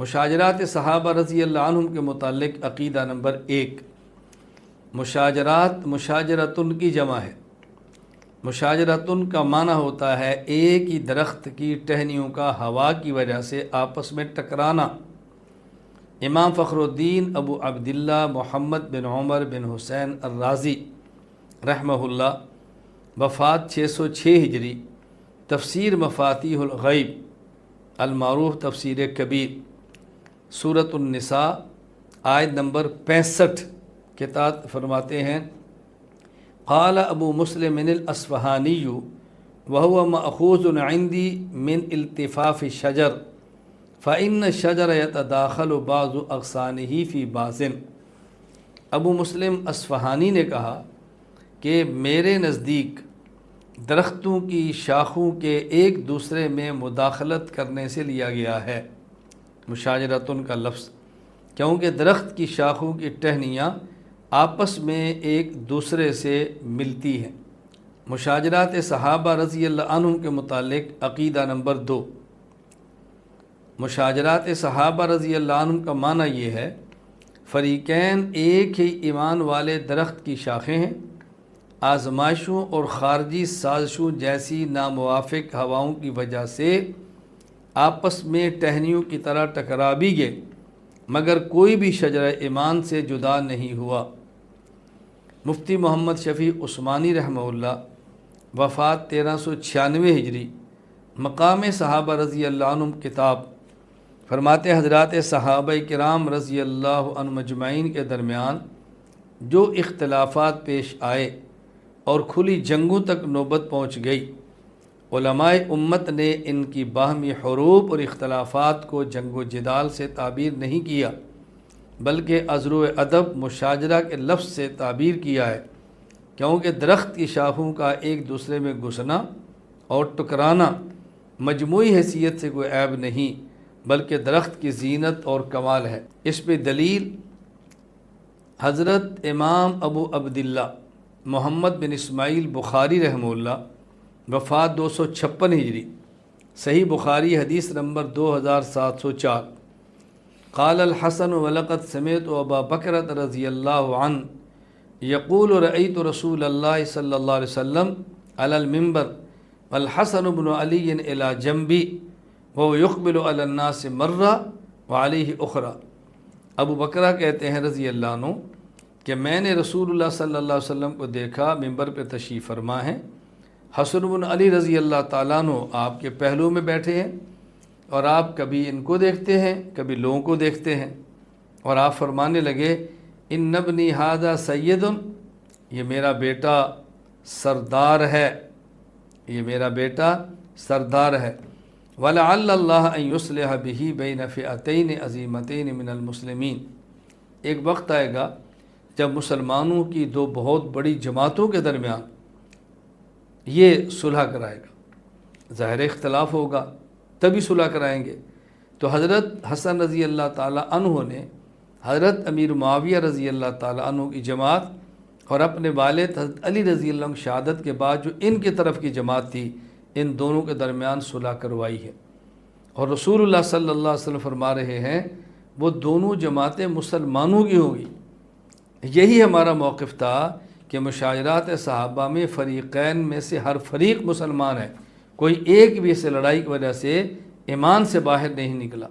مشاجرات صحابہ رضی اللہ عنہم کے متعلق عقیدہ نمبر 1۔ مشاجرات مشاجرتن کی جمع ہے۔ مشاجرتن کا معنی ہوتا ہے ایک ہی درخت کی ٹہنیوں کا ہوا کی وجہ سے آپس میں ٹکرانا۔ امام فخر الدین ابو عبداللہ محمد بن عمر بن حسین الرازی رحمہ اللہ، وفات 606 ہجری، تفسیر مفاتیح الغیب المعروف تفسیر کبیر، سورۃ النساء آیت نمبر 65 کے تحت فرماتے ہیں قال ابو مسلم الاصفہانی وهو مأخوذ عندي من التفاف الشجر فإن الشجر يتداخل بعض اغصانه في بعض۔ ابو مسلم اصفہانی نے کہا کہ میرے نزدیک درختوں کی شاخوں کے ایک دوسرے میں مداخلت کرنے سے لیا گیا ہے مشاجرتن کا لفظ، کیونکہ درخت کی شاخوں کی ٹہنیاں آپس میں ایک دوسرے سے ملتی ہیں۔ مشاجرات صحابہ رضی اللہ عنہم کے متعلق عقیدہ نمبر 2۔ مشاجرات صحابہ رضی اللہ عنہم کا معنی یہ ہے فریقین ایک ہی ایمان والے درخت کی شاخیں ہیں، آزمائشوں اور خارجی سازشوں جیسی ناموافق ہواؤں کی وجہ سے آپس میں ٹہنیوں کی طرح ٹکرا بھی گئے، مگر کوئی بھی شجرہ ایمان سے جدا نہیں ہوا۔ مفتی محمد شفیع عثمانی رحمہ اللہ، وفات 1396 ہجری، مقام صحابہ رضی اللہ عنہم کتاب، فرماتے حضرات صحابہ کرام رضی اللہ عنہم اجمعین کے درمیان جو اختلافات پیش آئے اور کھلی جنگوں تک نوبت پہنچ گئی، علماء امت نے ان کی باہمی حروب اور اختلافات کو جنگ و جدال سے تعبیر نہیں کیا، بلکہ عذر و ادب مشاجرہ کے لفظ سے تعبیر کیا ہے، کیونکہ درخت کی شاخوں کا ایک دوسرے میں گھسنا اور ٹکرانا مجموعی حیثیت سے کوئی عیب نہیں، بلکہ درخت کی زینت اور کمال ہے۔ اس پہ دلیل حضرت امام ابو عبداللہ محمد بن اسماعیل بخاری رحمہ اللہ، وفات 256 ہجری، صحیح بخاری حدیث نمبر 2704، قال الحسن ولقد سمعت ابا بکرۃ رضی اللہ عنہ یقول رأیت رسول اللہ صلی اللہ علیہ وسلم علی المنبر والحسن بن علی الی جنبی وہ یقبل علی الناس مرہ وعلیہ اخرى۔ ابو بکرہ کہتے ہیں رضی اللہ عنہ کہ میں نے رسول اللہ صلی اللہ علیہ وسلم کو دیکھا ممبر پہ تشریف فرما ہیں، حسن بن علی رضی اللہ تعالیٰ عنہ آپ کے پہلو میں بیٹھے ہیں، اور آپ کبھی ان کو دیکھتے ہیں کبھی لوگوں کو دیکھتے ہیں، اور آپ فرمانے لگے ان ابنی ھذا سید، یہ میرا بیٹا سردار ہے، یہ میرا بیٹا سردار ہے، وَلَعَلَّ اللَّهَ أَن يُصْلِحَ بِهِ بَيْنَ فِئَتَيْنِ عَظِیمَتَيْنِ مِنَ الْمُسْلِمِينَ۔ ایک وقت آئے گا جب مسلمانوں کی دو بہت بڑی جماعتوں کے درمیان یہ صلح کرائے گا، ظاہر اختلاف ہوگا تبھی صلح کرائیں گے۔ تو حضرت حسن رضی اللہ تعالیٰ عنہ نے حضرت امیر معاویہ رضی اللہ تعالیٰ عنہ کی جماعت اور اپنے والد حضرت علی رضی اللہ عنہ کی شہادت کے بعد جو ان کی طرف کی جماعت تھی، ان دونوں کے درمیان صلح کروائی ہے، اور رسول اللہ صلی اللہ علیہ وسلم فرما رہے ہیں وہ دونوں جماعتیں مسلمانوں کی ہوں گی۔ یہی ہمارا موقف تھا کہ مشاجرات صحابہ میں فریقین میں سے ہر فریق مسلمان ہے، کوئی ایک بھی اس لڑائی کی وجہ سے ایمان سے باہر نہیں نکلا۔